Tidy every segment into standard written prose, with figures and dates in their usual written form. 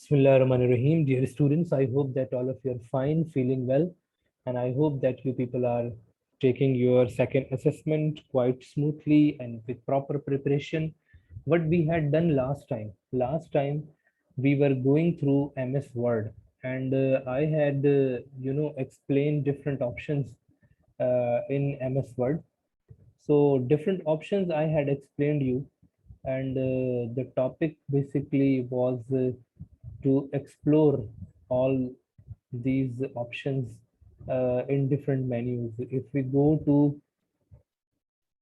Bismillahirrahmanirrahim. Dear students, I hope that all of you are fine, feeling well, and I hope that you people are taking your second assessment quite smoothly and with proper preparation. What we had done last time we were going through MS Word, and I had explained different options in MS Word. So different options I had explained you, and the topic basically was to explore all these options in different menus. If we go to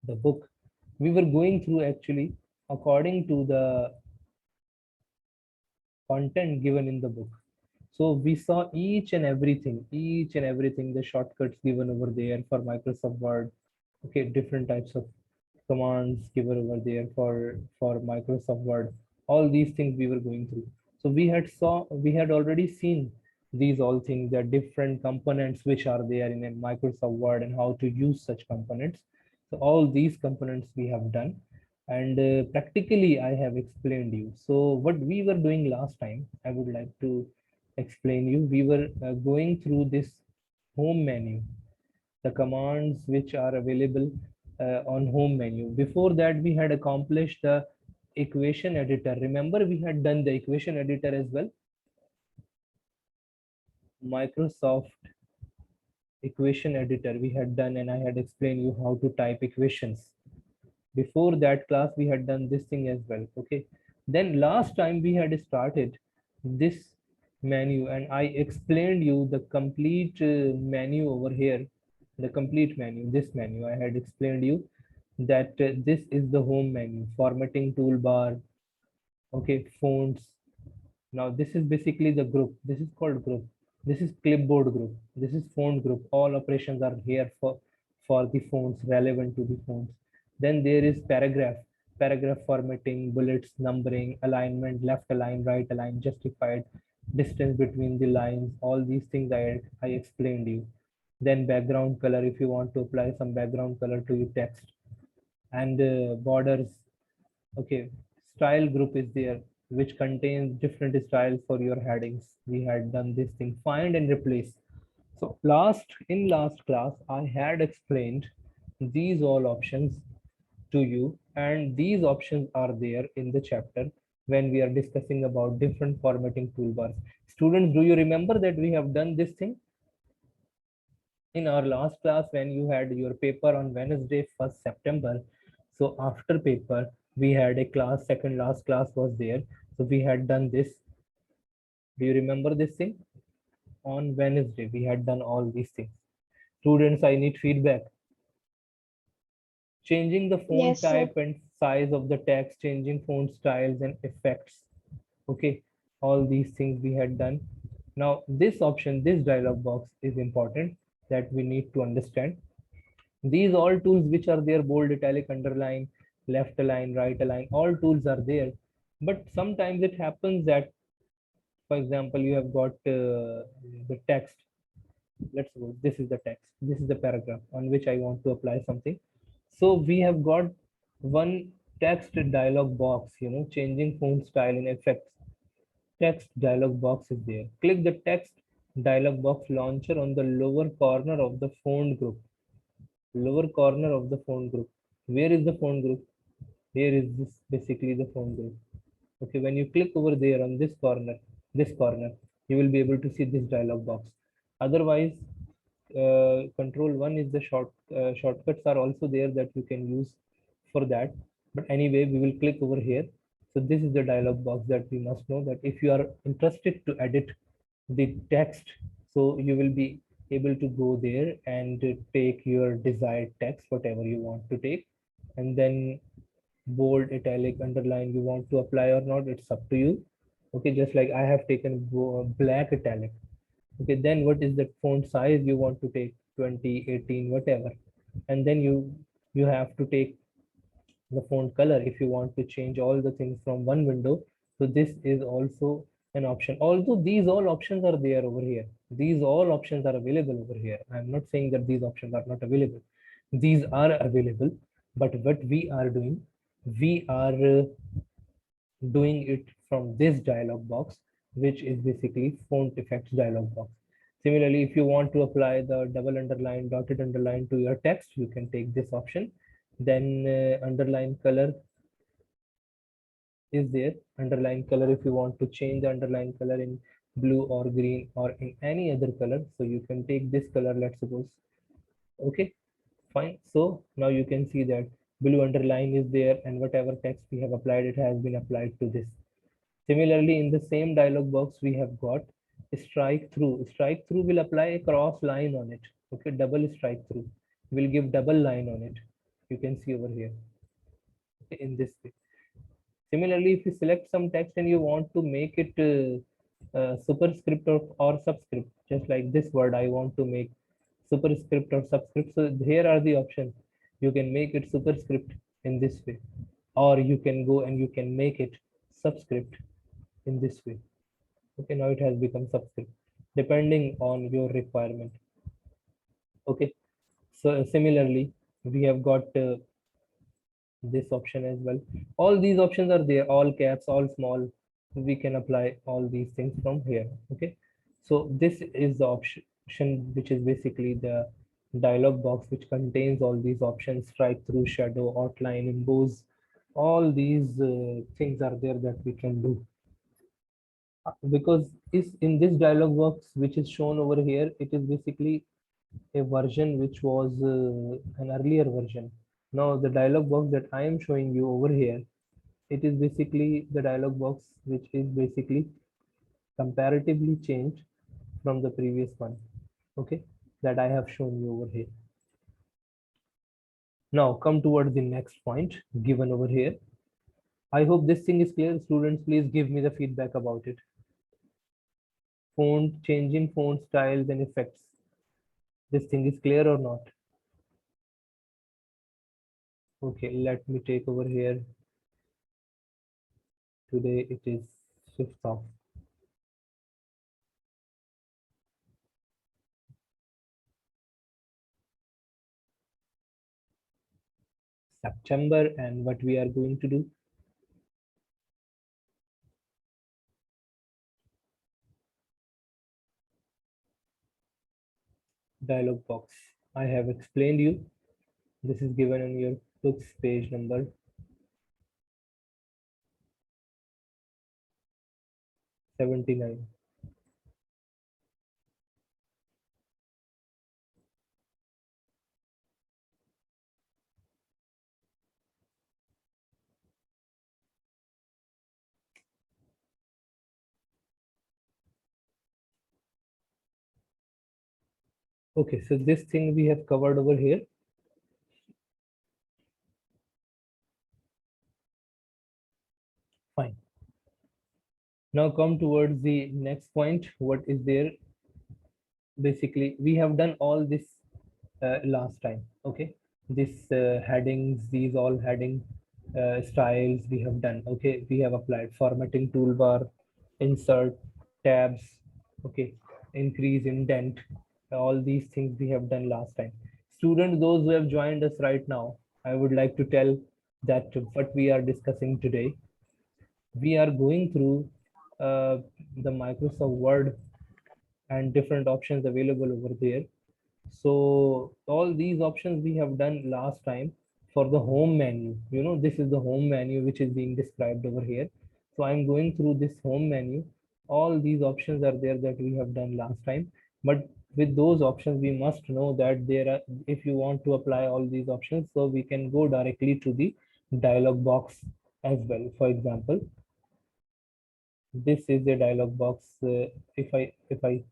the book, we were going through actually according to the content given in the book. So we saw each and everything, the shortcuts given over there for Microsoft Word. Okay, different types of commands given over there for Microsoft Word. All these things we were going through. So we had already seen these all things, the different components which are there in a Microsoft Word and how to use such components. So all these components we have done, and practically I have explained you. So what we were doing last time, I would like to explain you. We were going through this home menu, the commands which are available on home menu. Before that, we had accomplished the equation editor. Remember, we had done the equation editor as well. Microsoft equation editor we had done, and I had explained you how to type equations. Before that class, we had done this thing as well. Okay. Then last time we had started this menu, and I explained you the complete menu over here, the complete menu, this menu. I had explained you that this is the home menu, formatting toolbar, okay, fonts. Now this is basically the group. This is called group. This is clipboard group. This is font group. All operations are here for the fonts relevant to the fonts. Then there is paragraph. Paragraph formatting, bullets, numbering, alignment, left align, right align, justified, distance between the lines. All these things I explained you. Then background color, if you want to apply some background color to your text, and borders. Okay, style group is there, which contains different styles for your headings. We had done this thing, find and replace. So last class, I had explained these all options to you, and these options are there in the chapter when we are discussing about different formatting toolbars. Students, do you remember that we have done this thing in our last class when you had your paper on Wednesday, 1st September? So after paper, we had a class, second last class was there. So we had done this. Do you remember this thing? On Wednesday, we had done all these things. Students, I need feedback. Changing the font Yes, sir. type and size of the text, changing font styles and effects. Okay, all these things we had done. Now, this option, this dialog box is important that we need to understand. These all tools which are there, bold, italic, underline, left align, right align, all tools are there. But sometimes it happens that, for example, you have got the text. Let's suppose this is the text. This is the paragraph on which I want to apply something. So we have got one text dialog box, changing font style and effects. Text dialog box is there. Click the text dialog box launcher on the lower corner of the font group. Lower corner of the font group. Where is the font group? Here is this basically the font group. Okay, when you click over there on this corner, you will be able to see this dialog box. Otherwise, control 1 is the shortcuts are also there that you can use for that. But anyway, we will click over here. So this is the dialog box that we must know, that if you are interested to edit the text, so you will be able to go there and take your desired text, whatever you want to take, and then bold, italic, underline you want to apply or not, it's up to you. Okay, just like I have taken black italic. Okay, then what is the font size you want to take? 20, 18, whatever. And then you have to take the font color if you want to change all the things from one window. So this is also an option, although these all options are there over here. These all options are available over here. I'm not saying that these options are not available. These are available, but what we are doing, we are doing it from this dialog box, which is basically font effects dialog box. Similarly, if you want to apply the double underline, dotted underline to your text, you can take this option. Then underline color is there. Underline color, if you want to change the underline color in blue or green or in any other color, so you can take this color, let's suppose. Okay, fine. So now you can see that blue underline is there, and whatever text we have applied, it has been applied to this. Similarly, in the same dialog box, we have got strike through. Strike through will apply a cross line on it. Okay, double strike through will give double line on it. You can see over here, okay, in this way. Similarly, if you select some text and you want to make it superscript or subscript, just like this word, I want to make superscript or subscript. So here are the options. You can make it superscript in this way, or you can go and you can make it subscript in this way. Okay, now it has become subscript depending on your requirement. Okay, so similarly, we have got this option as well. All these options are there, all caps, all small. We can apply all these things from here. Okay, so this is the option which is basically the dialog box which contains all these options: strike through, shadow, outline, emboss. All these things are there that we can do. Because is in this dialog box which is shown over here, it is basically a version which was an earlier version. Now the dialog box that I am showing you over here, it is basically the dialog box which is basically comparatively changed from the previous one. Okay, that I have shown you over here. Now come towards the next point given over here. I hope this thing is clear. Students, please give me the feedback about it. Font, changing font styles and effects. This thing is clear or not? Okay, let me take over here. Today it is 5th of September, and what we are going to do. Dialog box. I have explained you. This is given on your books page number 79. Okay, so this thing we have covered over here. Fine. Now come towards the next point. What is there? Basically, we have done all this last time. Okay, this headings, these all heading styles we have done. Okay, we have applied formatting toolbar, insert, tabs. Okay, increase indent. All these things we have done last time. Students, those who have joined us right now, I would like to tell that what we are discussing today, we are going through the Microsoft Word and different options available over there. So all these options we have done last time. For the home menu, you know, this is the home menu which is being described over here. So I'm going through this home menu. All these options are there that we have done last time. But with those options, we must know that there are, if you want to apply all these options, so we can go directly to the dialog box as well. For example, this is the dialog box. If I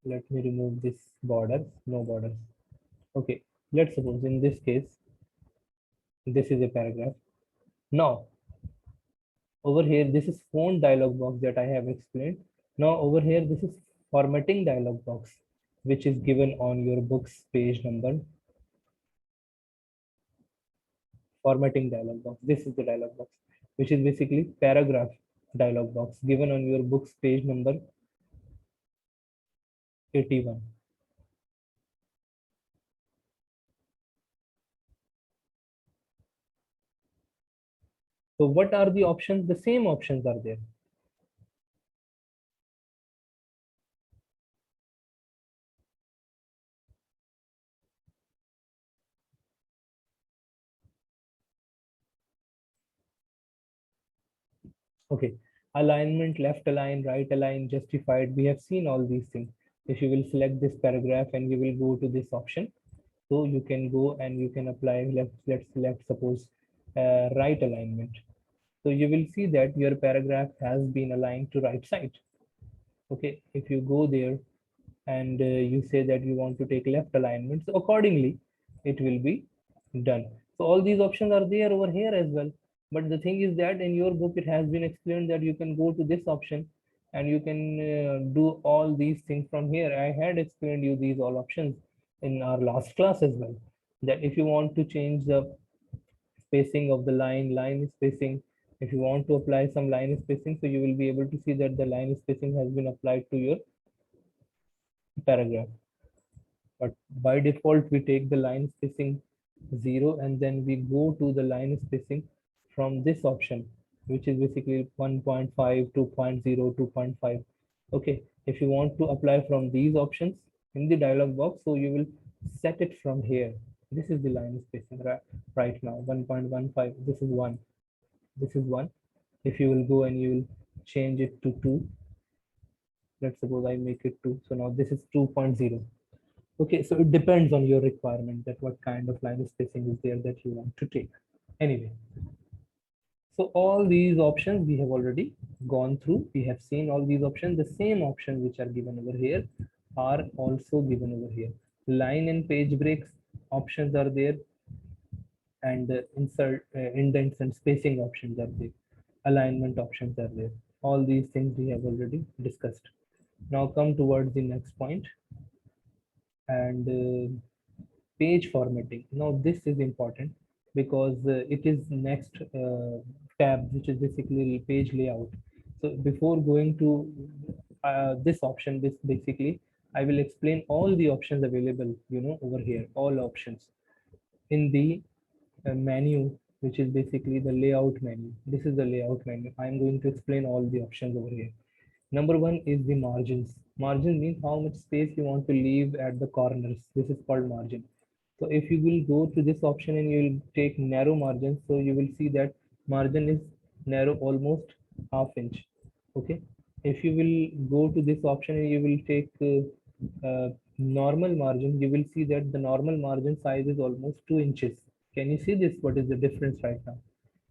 let me remove this borders, no borders. Okay, let's suppose in this case, this is a paragraph. Now, over here, this is font dialog box that I have explained. Now, over here, this is formatting dialog box, which is given on your book's page number. Formatting dialog box. This is the dialog box, which is basically paragraph dialog box given on your book's page number 81. So what are the options? The same options are there. Okay, alignment, left align, right align, justified. We have seen all these things. If you will select this paragraph and you will go to this option, so you can go and you can apply. Let's select suppose right alignment. So you will see that your paragraph has been aligned to right side. Okay, if you go there and you say that you want to take left alignment, so accordingly it will be done. So all these options are there over here as well. But the thing is that in your book it has been explained that you can go to this option and you can do all these things from here. I had explained you these all options in our last class as well, that if you want to change the spacing of the line spacing, if you want to apply some line spacing, so you will be able to see that the line spacing has been applied to your paragraph. But by default we take the line spacing 0 and then we go to the line spacing from this option, which is basically 1.5, 2.0, 2.5. Okay, if you want to apply from these options in the dialog box, so you will set it from here. This is the line spacing right now, 1.15. This is 1, this is 1. If you will go and you will change it to 2, let's suppose I make it 2, so now this is 2.0. Okay, so it depends on your requirement that what kind of line spacing is there that you want to take. Anyway, so all these options we have already gone through. We have seen all these options. The same options which are given over here are also given over here. Line and page breaks options are there, and insert indents and spacing options are there. Alignment options are there. All these things we have already discussed. Now come towards the next point, and page formatting. Now this is important because it is next tab, which is basically page layout. So before going to this option, this basically I will explain all the options available, over here, all options in the menu, which is basically the layout menu. This is the layout menu. I'm going to explain all the options over here. Number one is the margins. Margin means how much space you want to leave at the corners. This is called margin. So if you will go to this option and you will take narrow margin, so you will see that margin is narrow almost half inch. Okay. If you will go to this option and you will take normal margin, you will see that the normal margin size is almost 2 inches. Can you see this? What is the difference right now?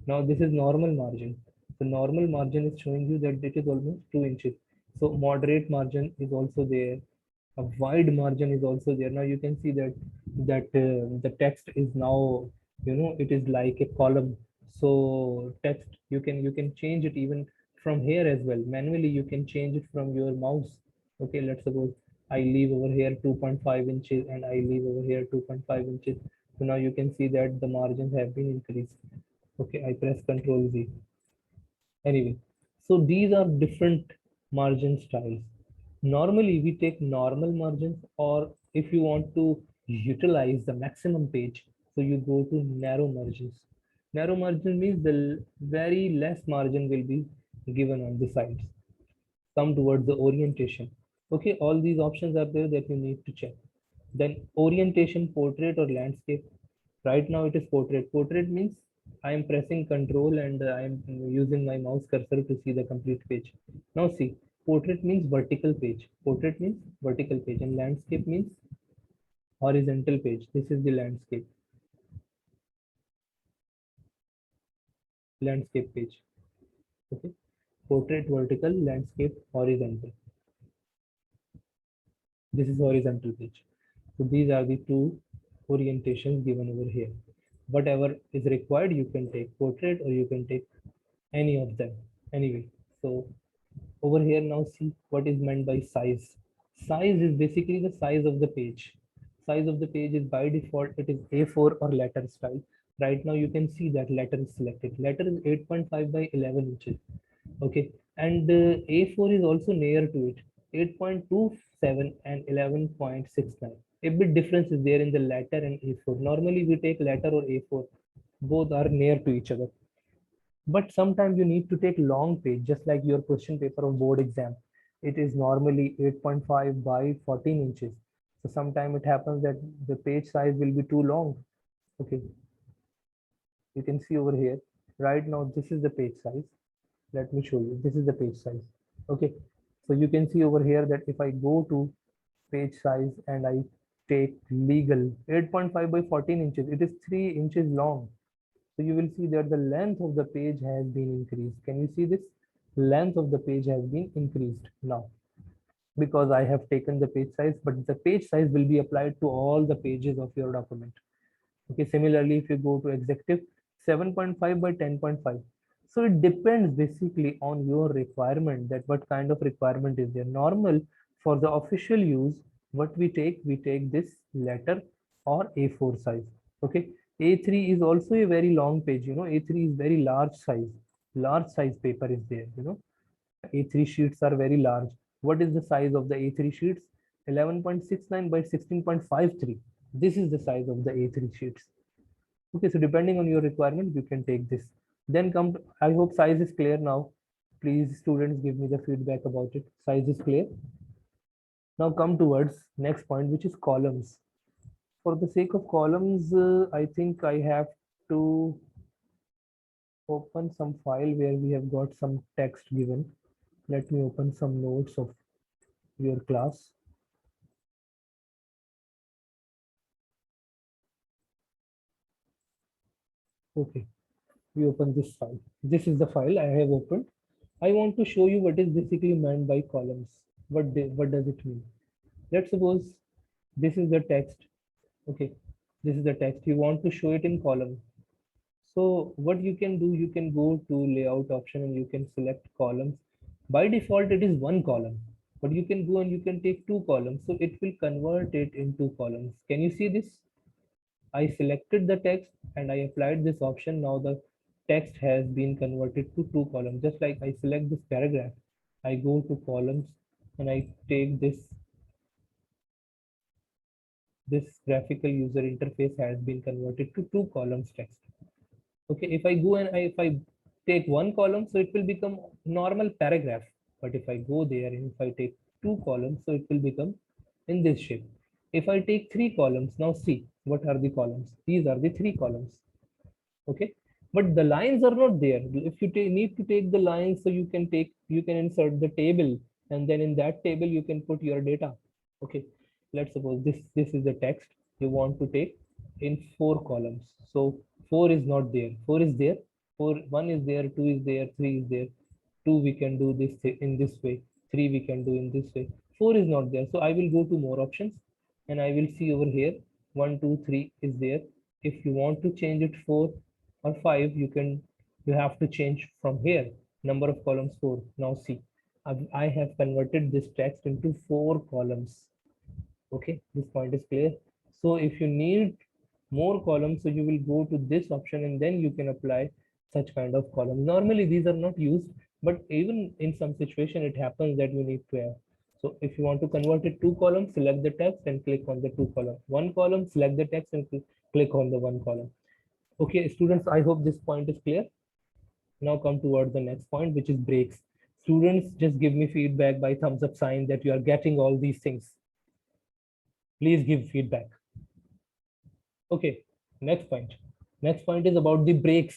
Now this is normal margin. The normal margin is showing you that it is almost 2 inches. So moderate margin is also there. A wide margin is also there. Now you can see that the text is now, it is like a column. So text, you can change it even from here as well. Manually you can change it from your mouse. Okay, let's suppose I leave over here 2.5 inches and I leave over here 2.5 inches. So now you can see that the margins have been increased. Okay, I press Ctrl Z. Anyway, so these are different margin styles. Normally we take normal margins, or if you want to utilize the maximum page, so you go to narrow margins. Narrow margin means the very less margin will be given on the sides. Come towards the orientation. Okay, all these options are there that you need to check. Then orientation, portrait or landscape. Right now it is portrait. Portrait means I am pressing control and I am using my mouse cursor to see the complete page. Now see, portrait means vertical page. Portrait means vertical page, and landscape means horizontal page. This is the landscape page. Okay, portrait vertical, landscape horizontal. This is horizontal page. So these are the two orientations given over here. Whatever is required, you can take portrait or you can take any of them. Anyway, so over here now see what is meant by size. Size is basically the size of the page. Size of the page is by default, it is A4 or letter style. Right now you can see that letter is selected. Letter is 8.5 by 11 inches. Okay, and A4 is also near to it, 8.27 and 11.69. A bit difference is there in the letter and A4. Normally we take letter or A4, both are near to each other. But sometimes you need to take long page, just like your question paper of board exam. It is normally 8.5 by 14 inches. So sometimes it happens that the page size will be too long. Okay, you can see over here. Right now, this is the page size. Let me show you. This is the page size. Okay. So you can see over here that if I go to page size and I take legal 8.5 by 14 inches, it is 3 inches long. So you will see that the length of the page has been increased. Can you see this? Length of the page has been increased now because I have taken the page size, but the page size will be applied to all the pages of your document. Okay, similarly, if you go to executive 7.5 by 10.5. So it depends basically on your requirement, that what kind of requirement is there. Normal for the official use, what we take this letter or A4 size. Okay, A3 is also a very long page, A3 is very large size paper is there, A3 sheets are very large. What is the size of the A3 sheets? 11.69 by 16.53. This is the size of the A3 sheets. Okay, so depending on your requirement, you can take this. Then come to, I hope size is clear now. Please, students, give me the feedback about it. Size is clear. Now come towards next point, which is columns. For the sake of columns, I think I have to open some file where we have got some text given. Let me open some notes of your class. Okay, we open this file. This is the file I have opened. I want to show you what is basically meant by columns. What does it mean? Let's suppose this is the text. Okay, this is the text. You want to show it in column. So what you can do, you can go to layout option and you can select columns. By default, it is one column, but you can go and you can take two columns. So it will convert it into columns. Can you see this? I selected the text and I applied this option. Now the text has been converted to two columns. Just like I select this paragraph, I go to columns and I take this graphical user interface has been converted to two columns text. Okay, if I go and if I take one column, so it will become normal paragraph. But if I go there and if I take two columns, so it will become in this shape. If I take three columns, now see what are the columns. These are the three columns. Okay, but the lines are not there. If you need to take the lines, so you can insert the table, and then in that table you can put your data. Okay, let's suppose this is the text you want to take in four columns. So four is not there, four is there, four, one is there, two is there, three is there. Two we can do this in this way, three we can do in this way, four is not there. So I will go to more options and I will see over here one, two, three is there. If you want to change it four or five, you have to change from here. Number of columns four. Now see, I have converted this text into four columns. Okay, this point is clear. So if you need more columns, so you will go to this option and then you can apply such kind of column. Normally these are not used, but even in some situation it happens that you need to have. So if you want to convert it two columns, select the text and click on the two column. One column, select the text and click on the one column. Okay, students, I hope this point is clear. Now come towards the next point, which is breaks. Students, just give me feedback by thumbs up sign that you are getting all these things. Please give feedback. Okay, next point. Next point is about the breaks.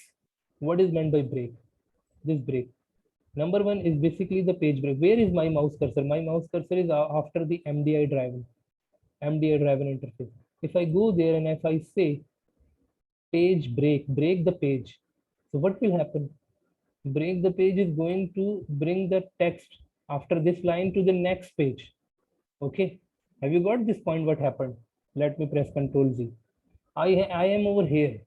What is meant by break? This break. Number one is basically the page break. Where is my mouse cursor? My mouse cursor is after the MDI driven interface. If I go there and if I say page break, break the page. So what will happen? Break the page is going to bring the text after this line to the next page. Okay, have you got this point? What happened? Let me press Ctrl Z. I am over here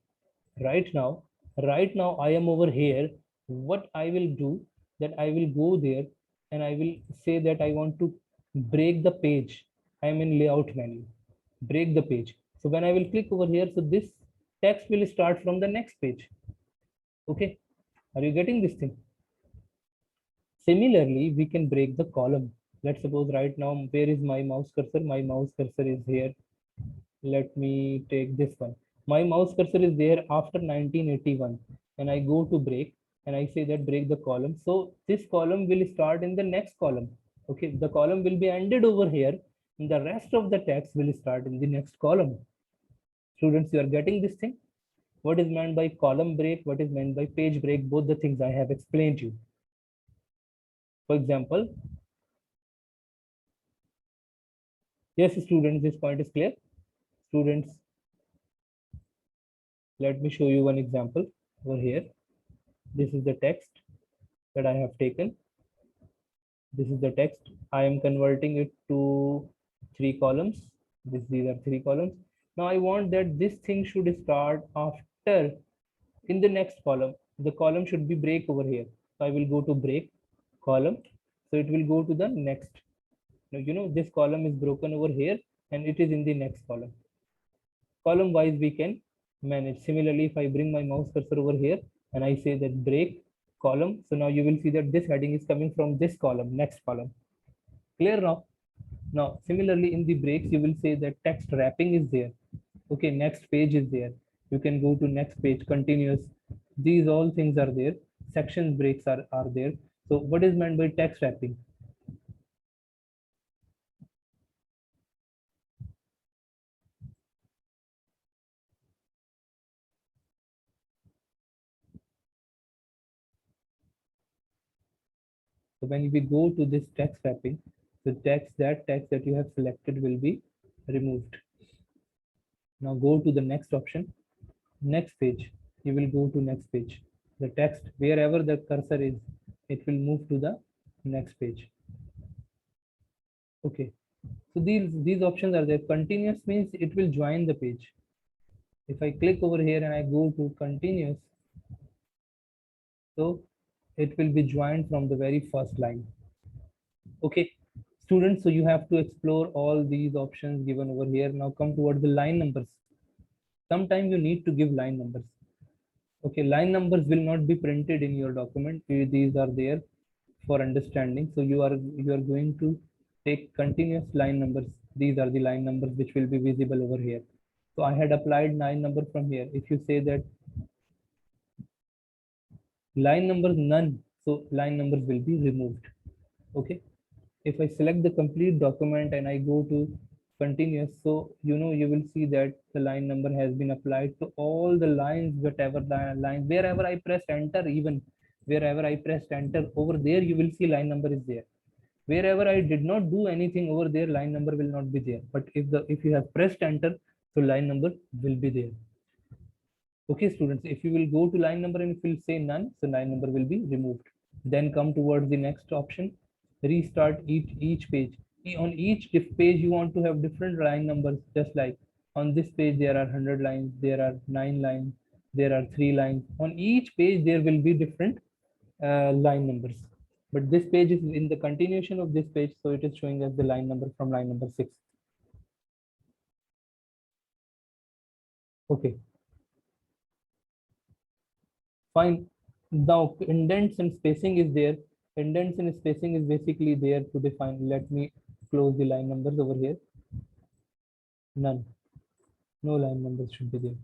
right now. Right now I am over here. What I will do, that I will go there and I will say that I want to break the page. I am in layout menu, break the page. So when I will click over here, so this text will start from the next page. Okay, are you getting this thing? Similarly, we can break the column. Let's suppose right now, where is my mouse cursor? My mouse cursor is here. Let me take this one. My mouse cursor is there after 1981 and I go to break and I say that break the column. So this column will start in the next column. Okay, the column will be ended over here and the rest of the text will start in the next column. Students, you are getting this thing? What is meant by column break? What is meant by page break? Both the things I have explained to you. For example, yes, students, this point is clear. Students, let me show you one example over here. This is the text that I have taken. This is the text. I am converting it to 3 columns. These are 3 columns. Now I want that this thing should start after in the next column. The column should be break over here. So I will go to break column. So it will go to the next. Now, this column is broken over here and it is in the next column. Column wise we can manage. Similarly, if I bring my mouse cursor over here and I say that break column, so now you will see that this heading is coming from this column, next column. Clear now? Now, similarly in the breaks, you will say that text wrapping is there. Okay, next page is there. You can go to next page, continuous. These all things are there. Section breaks are there. So what is meant by text wrapping? So when we go to this text wrapping, the text that you have selected will be removed. Now go to the next option, next page. You will go to next page. The text, wherever the cursor is, it will move to the next page. Okay. So these options are there. Continuous means it will join the page. If I click over here and I go to continuous, so it will be joined from the very first line. Okay, students, so you have to explore all these options given over here. Now come towards the line numbers. Sometimes you need to give line numbers. Okay, line numbers will not be printed in your document. These are there for understanding. So you are going to take continuous line numbers. These are the line numbers which will be visible over here. So I had applied 9 number from here. If you say that line numbers none, so line numbers will be removed. Okay, if I select the complete document and I go to continuous, so you will see that the line number has been applied to all the lines, whatever line, wherever I pressed enter, even wherever I pressed enter over there, you will see line number is there. Wherever I did not do anything over there, line number will not be there. But if you have pressed enter, so line number will be there. Okay, students, if you will go to line number and if you will say none, so line number will be removed. Then come towards the next option, restart each page. On each page you want to have different line numbers. Just like on this page there are 100 lines, there are 9 lines, there are 3 lines. On each page there will be different line numbers, but this page is in the continuation of this page, so it is showing us the line number from line number 6. Okay, fine. Now indents and spacing is there. Indents and spacing is basically there to define. Let me close the line numbers over here. None. No line numbers should be there.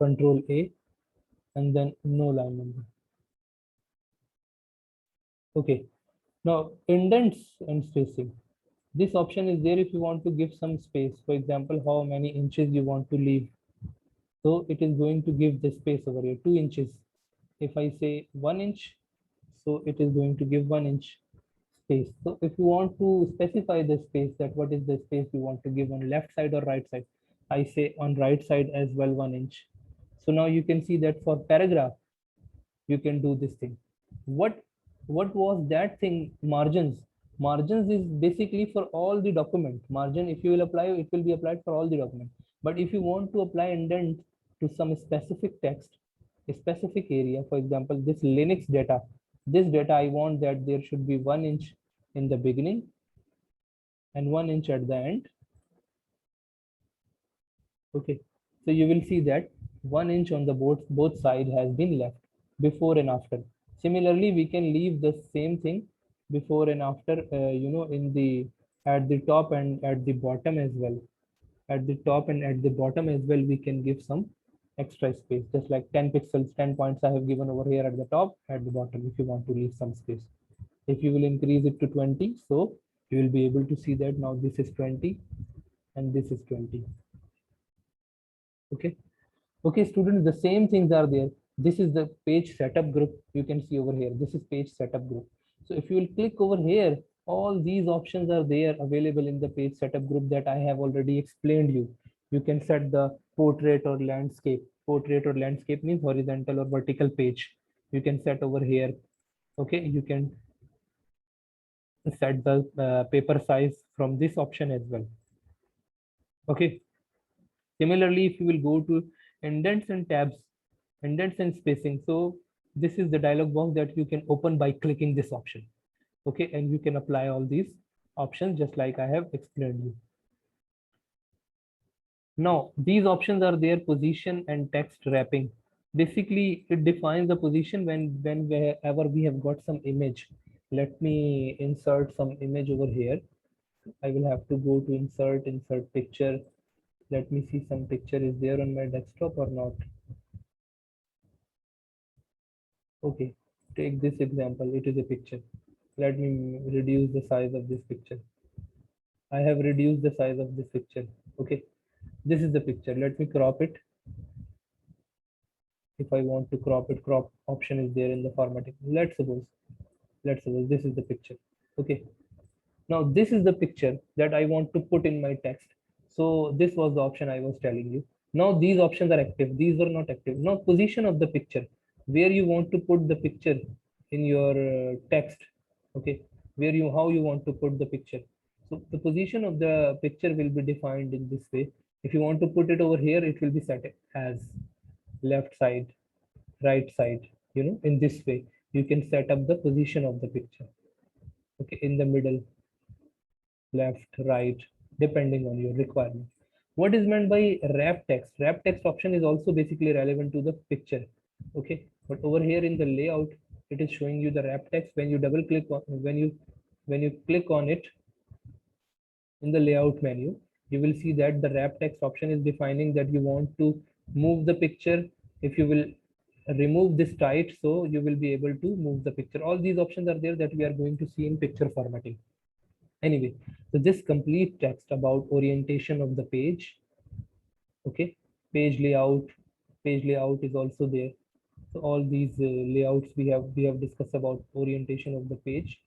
Control A and then no line number. Okay. Now indents and spacing. This option is there if you want to give some space. For example, how many inches you want to leave. So it is going to give the space over here, 2 inches. If I say 1 inch, so it is going to give 1 inch space. So if you want to specify the space, that what is the space you want to give on left side or right side, I say on right side as well 1 inch. So now you can see that for paragraph, you can do this thing. What was that thing? Margins. Margins is basically for all the document. Margin, if you will apply, it will be applied for all the document. But if you want to apply indent to some specific text, a specific area, for example, this Linux data, this data, I want that there should be 1 inch in the beginning and 1 inch at the end. Okay, so you will see that 1 inch on the both side has been left before and after. Similarly, we can leave the same thing before and after, in the at the top and at the bottom as well. At the top and at the bottom as well, we can give some extra space, just like 10 pixels, 10 points I have given over here at the top, at the bottom, if you want to leave some space. If you will increase it to 20, so you will be able to see that now this is 20 and this is 20. Okay, students, the same things are there. This is the page setup group. You can see over here, this is page setup group. So if you will click over here, all these options are there available in the page setup group that I have already explained you. You can set the portrait or landscape. Portrait or landscape means horizontal or vertical page. You can set over here. Okay, you can set the paper size from this option as well. Okay, similarly, if you will go to indents and tabs, indents and spacing, so this is the dialog box that you can open by clicking this option. Okay, and you can apply all these options just like I have explained you. Now these options are their position and text wrapping. Basically it defines the position whenever we have got some image. Let me insert some image over here. I will have to go to insert picture. Let me see some picture is there on my desktop or not. Okay, take this example. It is a picture. Let me reduce the size of this picture. I have reduced the size of this picture. Okay, this is the picture. Let me crop it. If I want to crop it, crop option is there in the formatting. Let's suppose this is the picture. Okay, now this is the picture that I want to put in my text. So this was the option I was telling you. Now these options are active, these were not active. Now position of the picture, where you want to put the picture in your text. Okay, where you how you want to put the picture. So the position of the picture will be defined in this way. If you want to put it over here, it will be set as left side, right side. In this way you can set up the position of the picture. Okay, in the middle, left, right, depending on your requirement. What is meant by wrap text? Wrap text option is also basically relevant to the picture. Okay, but over here in the layout, it is showing you the wrap text. When you double click on, when you click on it in the layout menu, you will see that the wrap text option is defining that you want to move the picture. If you will remove this tight, so you will be able to move the picture. All these options are there that we are going to see in picture formatting. Anyway, so this complete text about orientation of the page. Okay, page layout is also there. So all these layouts we have discussed about orientation of the page.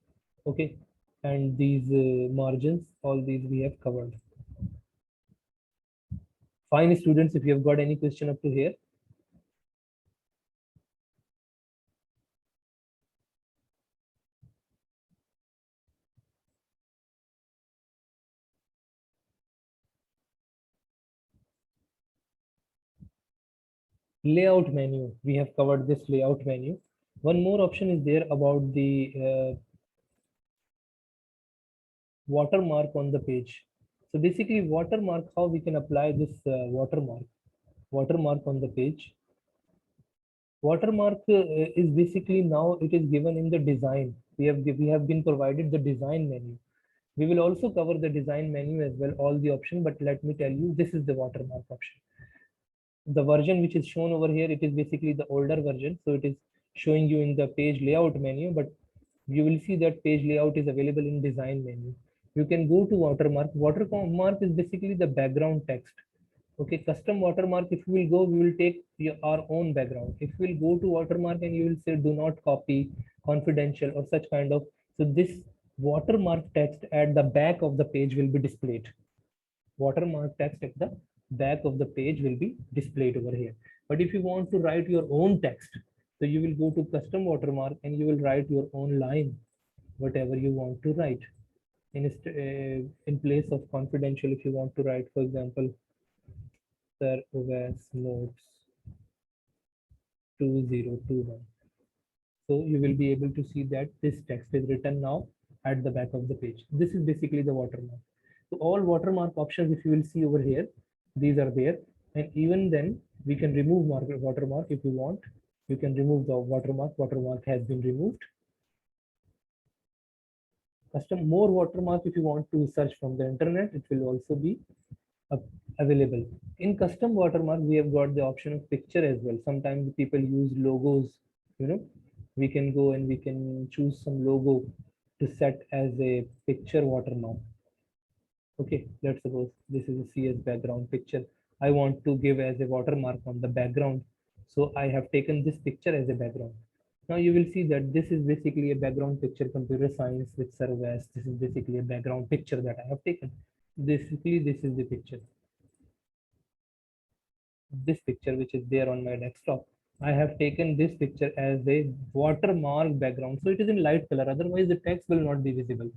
Okay, and these margins, all these we have covered. Fine, students, if you have got any question up to here. Layout menu, we have covered this layout menu. One more option is there about the watermark on the page. So basically watermark, how we can apply this watermark on the page. Watermark is basically, now it is given in the design. We have been provided the design menu. We will also cover the design menu as well, all the options, but let me tell you, this is the watermark option. The version which is shown over here, it is basically the older version, so it is showing you in the page layout menu, but you will see that page layout is available in design menu. You can go to watermark. Watermark is basically the background text. Okay, custom watermark, if we will go, we will take our own background. If we will go to watermark and you will say do not copy, confidential, or such kind of, so this watermark text at the back of the page will be displayed. Watermark text at the back of the page will be displayed over here. But if you want to write your own text, so you will go to custom watermark and you will write your own line, whatever you want to write. In place of confidential, if you want to write, for example, Sir Oves notes 2021. So you will be able to see that this text is written now at the back of the page. This is basically the watermark. So all watermark options, if you will see over here, these are there. And even then we can remove watermark if you want. You can remove the watermark. Watermark has been removed. Custom more watermark, if you want to search from the internet, it will also be available. In custom watermark, we have got the option of picture as well. Sometimes people use logos. We can go and we can choose some logo to set as a picture watermark. Okay, let's suppose this is a CS background picture. I want to give as a watermark on the background. So I have taken this picture as a background. Now you will see that this is basically a background picture, computer science with Servas. This is basically a background picture that I have taken. Basically, this is the picture. This picture which is there on my desktop. I have taken this picture as a watermark background. So it is in light color. Otherwise, the text will not be visible.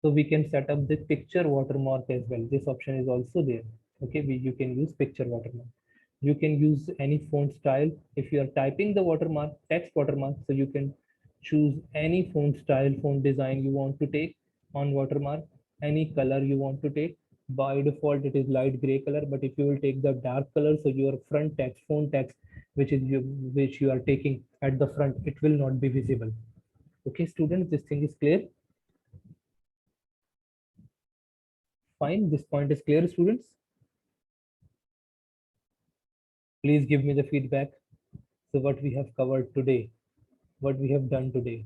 So we can set up the picture watermark as well. This option is also there. Okay, you can use picture watermark. You can use any font style. If you are typing the watermark, text watermark, so you can choose any font style, font design you want to take on watermark, any color you want to take. By default, it is light gray color, but if you will take the dark color, so your front text, font text, which you are taking at the front, it will not be visible. Okay, students, this thing is clear. Fine, this point is clear, students. Please give me the feedback. So what we have covered today, what we have done today,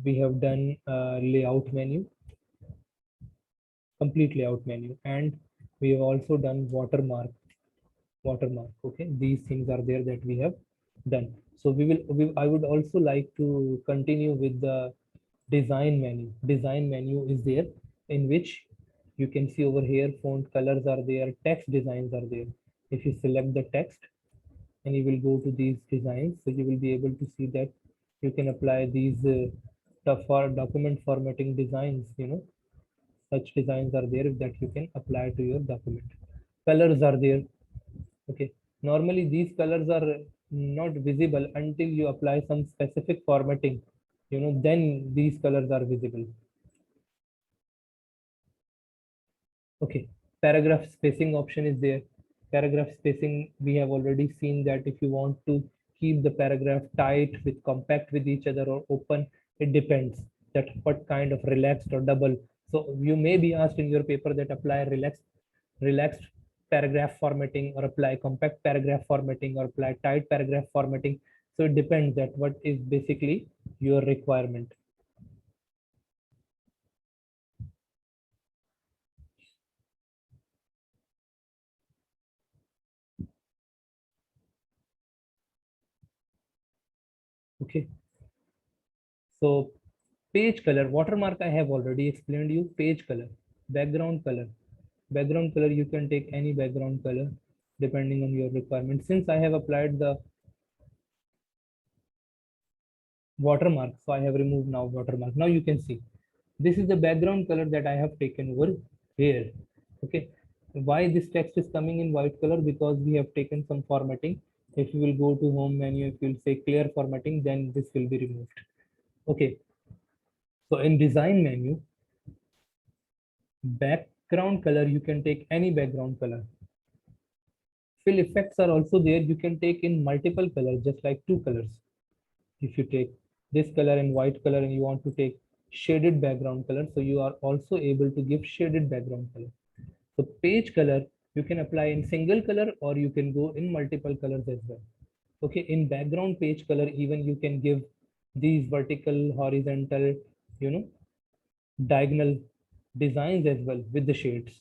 we have done layout menu, complete layout menu, and we have also done watermark. Okay, these things are there that we have done. So I would also like to continue with the design menu. Design menu is there, in which you can see over here font colors are there, text designs are there. If you select the text and you will go to these designs, so you will be able to see that you can apply these for document formatting designs. Such designs are there that you can apply to your document. Colors are there. Okay, normally these colors are not visible until you apply some specific formatting. Then these colors are visible. Okay, paragraph spacing option is there. Paragraph spacing, we have already seen that if you want to keep the paragraph tight with compact with each other or open, it depends that what kind of relaxed or double. So you may be asked in your paper that apply relaxed paragraph formatting or apply compact paragraph formatting or apply tight paragraph formatting. So it depends that what is basically your requirement. Okay, so page color, watermark, I have already explained you. Page color, background color. Background color, you can take any background color depending on your requirement. Since I have applied the watermark, so I have removed now watermark. Now you can see this is the background color that I have taken over here. Okay, why this text is coming in white color? Because we have taken some formatting. If you will go to home menu, if you will say clear formatting, then this will be removed. Okay, so in design menu, background color, you can take any background color. Fill effects are also there. You can take in multiple colors, just like two colors. If you take this color and white color and you want to take shaded background color, so you are also able to give shaded background color. So page color, you can apply in single color or you can go in multiple colors as well. Okay, in background page color, even you can give these vertical, horizontal, diagonal designs as well with the shades.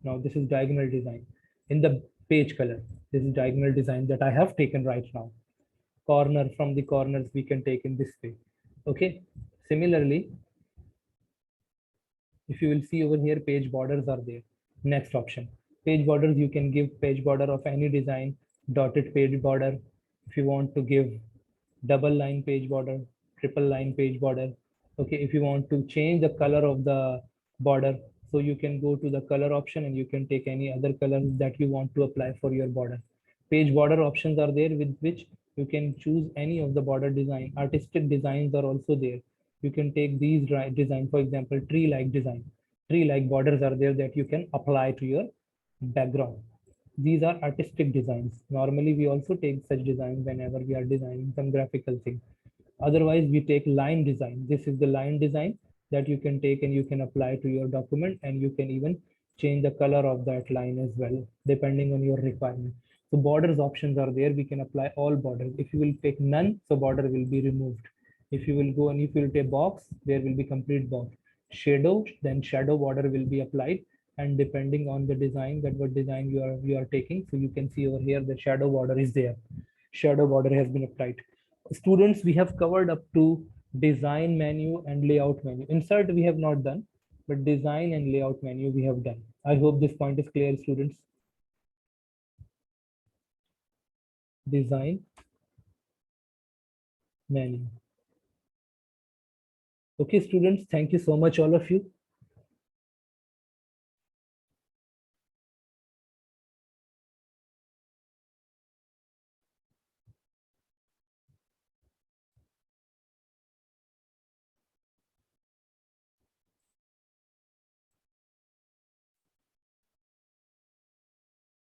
Now this is diagonal design in the page color. This is diagonal design that I have taken right now. Corner, from the corners we can take in this way. Okay, similarly, if you will see over here, page borders are there. Next option, page borders, you can give page border of any design, dotted page border. If you want to give double line page border, triple line page border. Okay, if you want to change the color of the border, so you can go to the color option and you can take any other color that you want to apply for your border. Page border options are there, with which you can choose any of the border design. Artistic designs are also there. You can take these design, for example, tree like design. Tree like borders are there that you can apply to your background. These are artistic designs. Normally we also take such designs whenever we are designing some graphical thing. Otherwise we take line design. This is the line design that you can take and you can apply to your document, and you can even change the color of that line as well depending on your requirement. So borders options are there. We can apply all borders. If you will take none, so border will be removed. If you will go and if you will take box, there will be complete box. Shadow, then shadow border will be applied. and depending on the design, that what design you are taking. So you can see over here the shadow border is there. Shadow border has been applied. Students, we have covered up to design menu and layout menu. Insert we have not done, but design and layout menu we have done. I hope this point is clear, students. Design menu. Okay, students, thank you so much, all of you.